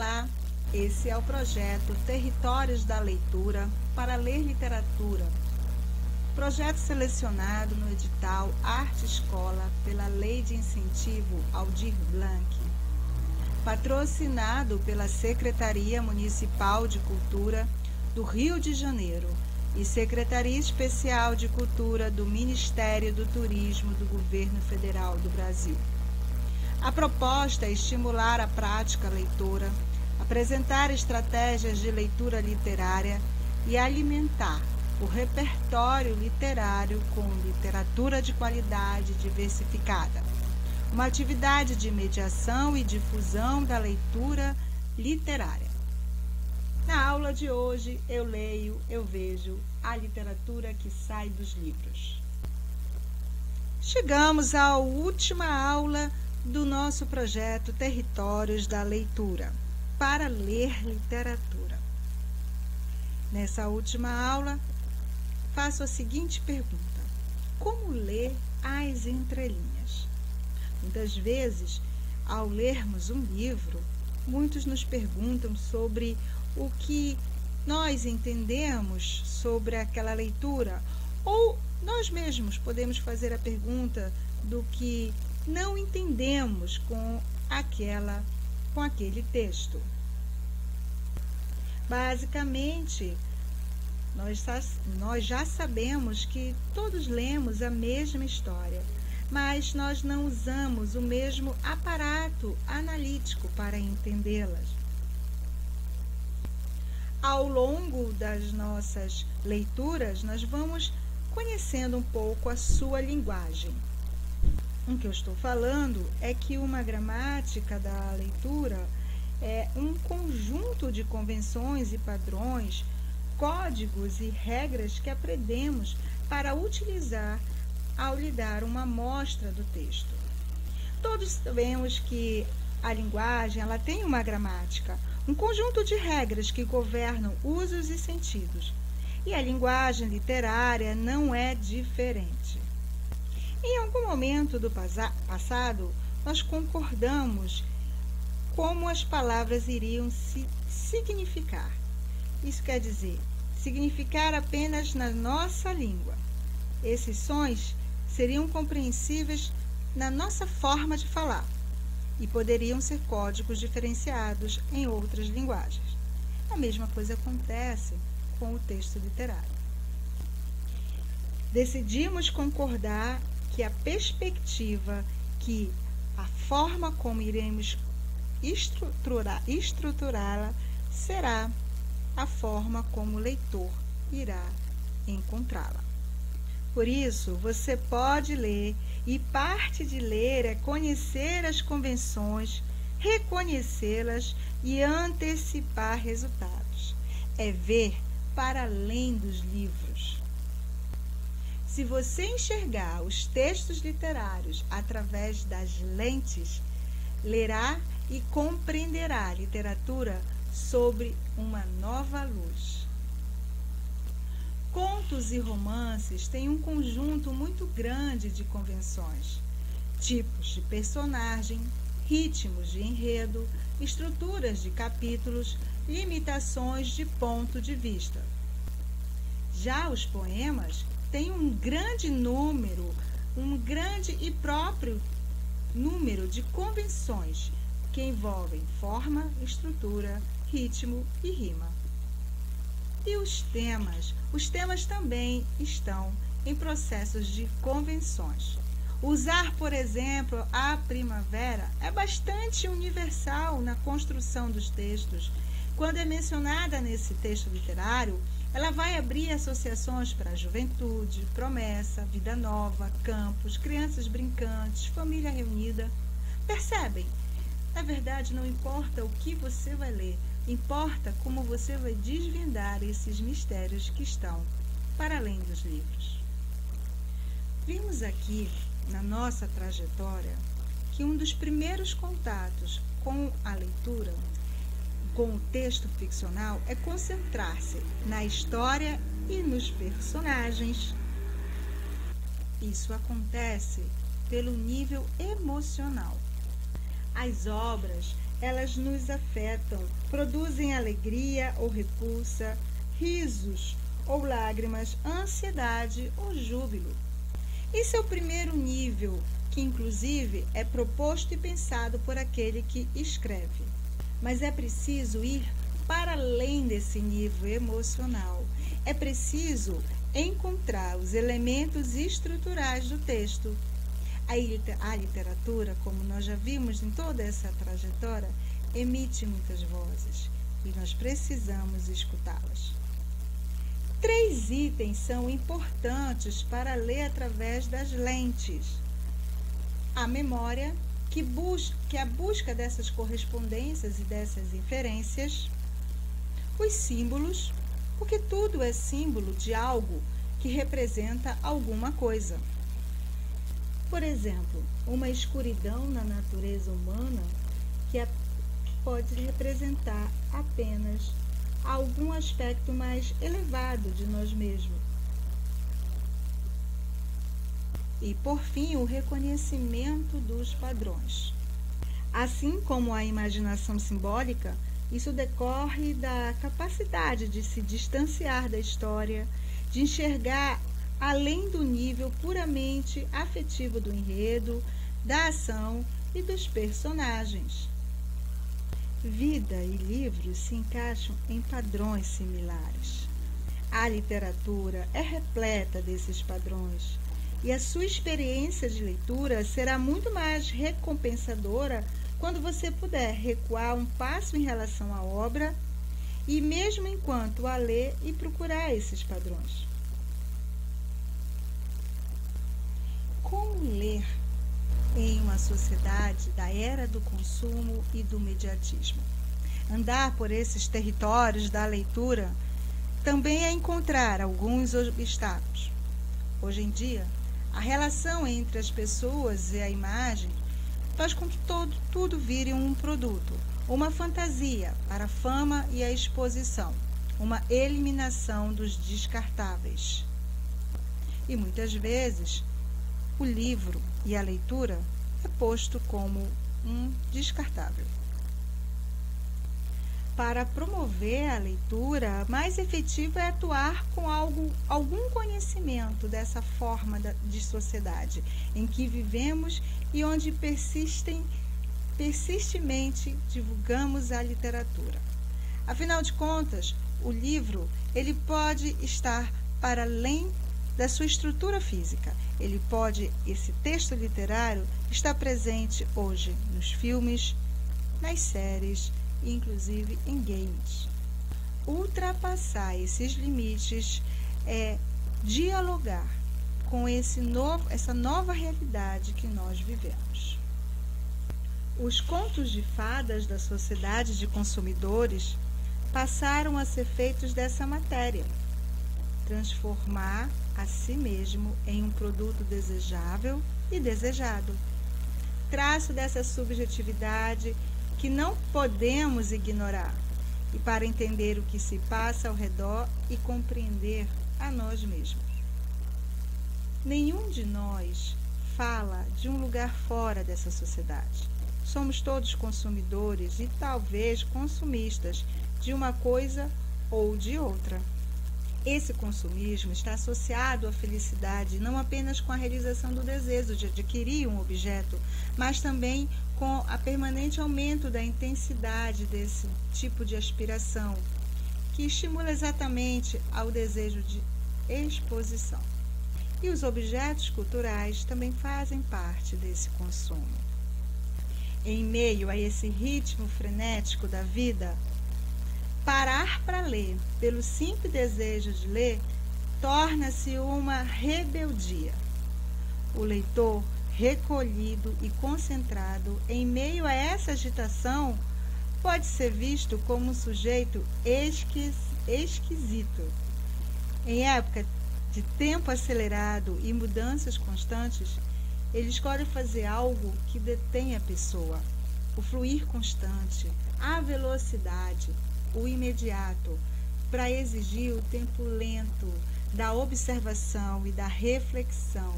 Olá, esse é o projeto Territórios da Leitura para ler literatura. Projeto selecionado no edital Arte Escola pela Lei de Incentivo Aldir Blanc. Patrocinado pela Secretaria Municipal de Cultura do Rio de Janeiro e Secretaria Especial de Cultura do Ministério do Turismo do Governo Federal do Brasil. A proposta é estimular a prática leitora, apresentar estratégias de leitura literária e alimentar o repertório literário com literatura de qualidade diversificada. Uma atividade de mediação e difusão da leitura literária. Na aula de hoje, eu leio, eu vejo a literatura que sai dos livros. Chegamos à última aula do nosso projeto Territórios da Leitura, para ler literatura. Nessa última aula, faço a seguinte pergunta: como ler as entrelinhas? Muitas vezes, ao lermos um livro, muitos nos perguntam sobre o que nós entendemos sobre aquela leitura, ou nós mesmos podemos fazer a pergunta do que não entendemos com aquele texto. Basicamente, nós já sabemos que todos lemos a mesma história, mas nós não usamos o mesmo aparato analítico para entendê-las. Ao longo das nossas leituras, nós vamos conhecendo um pouco a sua linguagem. O que eu estou falando é que uma gramática da leitura é um conjunto de convenções e padrões, códigos e regras que aprendemos para utilizar ao lhe dar uma amostra do texto. Todos sabemos que a linguagem ela tem uma gramática, um conjunto de regras que governam usos e sentidos. E a linguagem literária não é diferente. Em algum momento do passado, nós concordamos como as palavras iriam se significar. Isso quer dizer, significar apenas na nossa língua. Esses sons seriam compreensíveis na nossa forma de falar e poderiam ser códigos diferenciados em outras linguagens. A mesma coisa acontece com o texto literário. Decidimos concordar que a perspectiva, que a forma como iremos estruturá-la será a forma como o leitor irá encontrá-la. Por isso, você pode ler, e parte de ler é conhecer as convenções, reconhecê-las e antecipar resultados. É ver para além dos livros. Se você enxergar os textos literários através das lentes, lerá e compreenderá a literatura sob uma nova luz. Contos e romances têm um conjunto muito grande de convenções, tipos de personagem, ritmos de enredo, estruturas de capítulos, limitações de ponto de vista. Já os poemas têm um grande e próprio número de convenções que envolvem forma, estrutura, ritmo e rima. E os temas também estão em processos de convenções. Usar, por exemplo, a primavera é bastante universal na construção dos textos. Quando é mencionada nesse texto literário, ela vai abrir associações para a juventude, promessa, vida nova, campos, crianças brincantes, família reunida. Percebem? Na verdade, não importa o que você vai ler, importa como você vai desvendar esses mistérios que estão para além dos livros. Vimos aqui, na nossa trajetória, que um dos primeiros contatos com a leitura, com o texto ficcional, é concentrar-se na história e nos personagens. Isso acontece pelo nível emocional. As obras elas nos afetam, produzem alegria ou repulsa, risos ou lágrimas, ansiedade ou júbilo. Esse é o primeiro nível, que inclusive é proposto e pensado por aquele que escreve. Mas é preciso ir para além desse nível emocional. É preciso encontrar os elementos estruturais do texto. A literatura, como nós já vimos em toda essa trajetória, emite muitas vozes e nós precisamos escutá-las. 3 itens são importantes para ler através das lentes. A memória, que a busca dessas correspondências e dessas inferências. Os símbolos, porque tudo é símbolo de algo que representa alguma coisa. Por exemplo, uma escuridão na natureza humana que pode representar apenas algum aspecto mais elevado de nós mesmos. E, por fim, o reconhecimento dos padrões. Assim como a imaginação simbólica, isso decorre da capacidade de se distanciar da história, de enxergar além do nível puramente afetivo do enredo, da ação e dos personagens. Vida e livros se encaixam em padrões similares. A literatura é repleta desses padrões e a sua experiência de leitura será muito mais recompensadora quando você puder recuar um passo em relação à obra e mesmo enquanto a lê e procurar esses padrões. Como ler em uma sociedade da era do consumo e do mediatismo? Andar por esses territórios da leitura também é encontrar alguns obstáculos. Hoje em dia, a relação entre as pessoas e a imagem faz com que tudo vire um produto, uma fantasia para a fama e a exposição, uma eliminação dos descartáveis. E muitas vezes, o livro e a leitura é posto como um descartável. Para promover a leitura, mais efetivo é atuar com algum conhecimento dessa forma de sociedade em que vivemos e onde persistentemente divulgamos a literatura. Afinal de contas, o livro ele pode estar para além da sua estrutura física. Esse texto literário está presente hoje nos filmes, nas séries e inclusive em games. Ultrapassar esses limites é dialogar com essa nova realidade que nós vivemos. Os contos de fadas da sociedade de consumidores passaram a ser feitos dessa matéria. Transformar a si mesmo em um produto desejável e desejado. Traço dessa subjetividade que não podemos ignorar, e para entender o que se passa ao redor e compreender a nós mesmos. Nenhum de nós fala de um lugar fora dessa sociedade. Somos todos consumidores e talvez consumistas de uma coisa ou de outra. Esse consumismo está associado à felicidade não apenas com a realização do desejo de adquirir um objeto, mas também com a permanente aumento da intensidade desse tipo de aspiração, que estimula exatamente ao desejo de exposição. E os objetos culturais também fazem parte desse consumo. Em meio a esse ritmo frenético da vida, parar para ler, pelo simples desejo de ler, torna-se uma rebeldia. O leitor, recolhido e concentrado em meio a essa agitação, pode ser visto como um sujeito esquisito. Em época de tempo acelerado e mudanças constantes, ele escolhe fazer algo que detém a pessoa, o fluir constante, a velocidade, o imediato, para exigir o tempo lento da observação e da reflexão,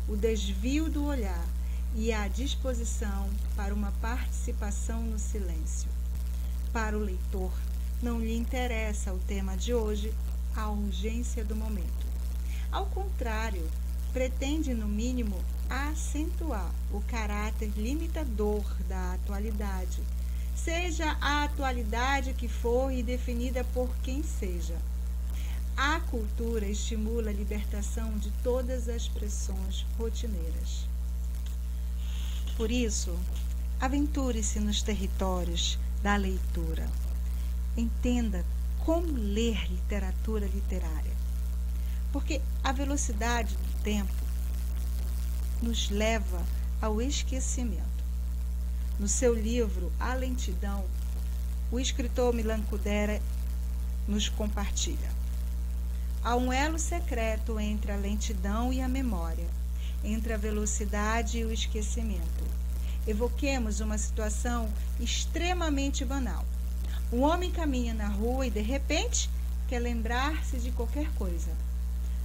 o desvio do olhar, e à disposição para uma participação no silêncio. Para o leitor, não lhe interessa o tema de hoje, a urgência do momento. Ao contrário, pretende, no mínimo, acentuar o caráter limitador da atualidade, seja a atualidade que for e definida por quem seja. A cultura estimula a libertação de todas as pressões rotineiras. Por isso, aventure-se nos territórios da leitura. Entenda como ler literatura literária. Porque a velocidade do tempo nos leva ao esquecimento. No seu livro A Lentidão, o escritor Milan Kundera nos compartilha: há um elo secreto entre a lentidão e a memória, entre a velocidade e o esquecimento. Evoquemos uma situação extremamente banal. Um homem caminha na rua e, de repente, quer lembrar-se de qualquer coisa,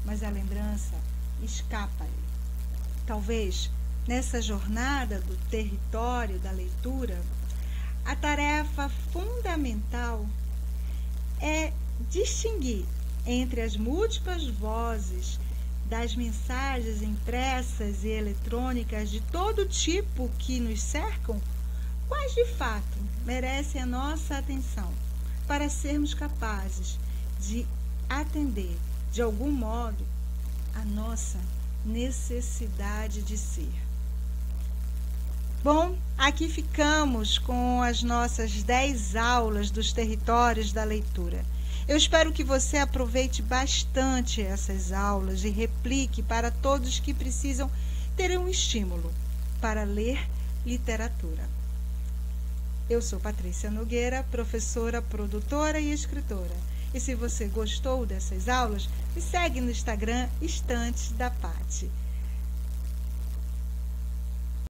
mas a lembrança escapa-lhe. Talvez, nessa jornada do território da leitura, a tarefa fundamental é distinguir entre as múltiplas vozes das mensagens impressas e eletrônicas de todo tipo que nos cercam, quais de fato merecem a nossa atenção para sermos capazes de atender, de algum modo, a nossa necessidade de ser. Bom, aqui ficamos com as nossas 10 aulas dos territórios da leitura. Eu espero que você aproveite bastante essas aulas e replique para todos que precisam ter um estímulo para ler literatura. Eu sou Patrícia Nogueira, professora, produtora e escritora. E se você gostou dessas aulas, me segue no Instagram Estantes da Pati.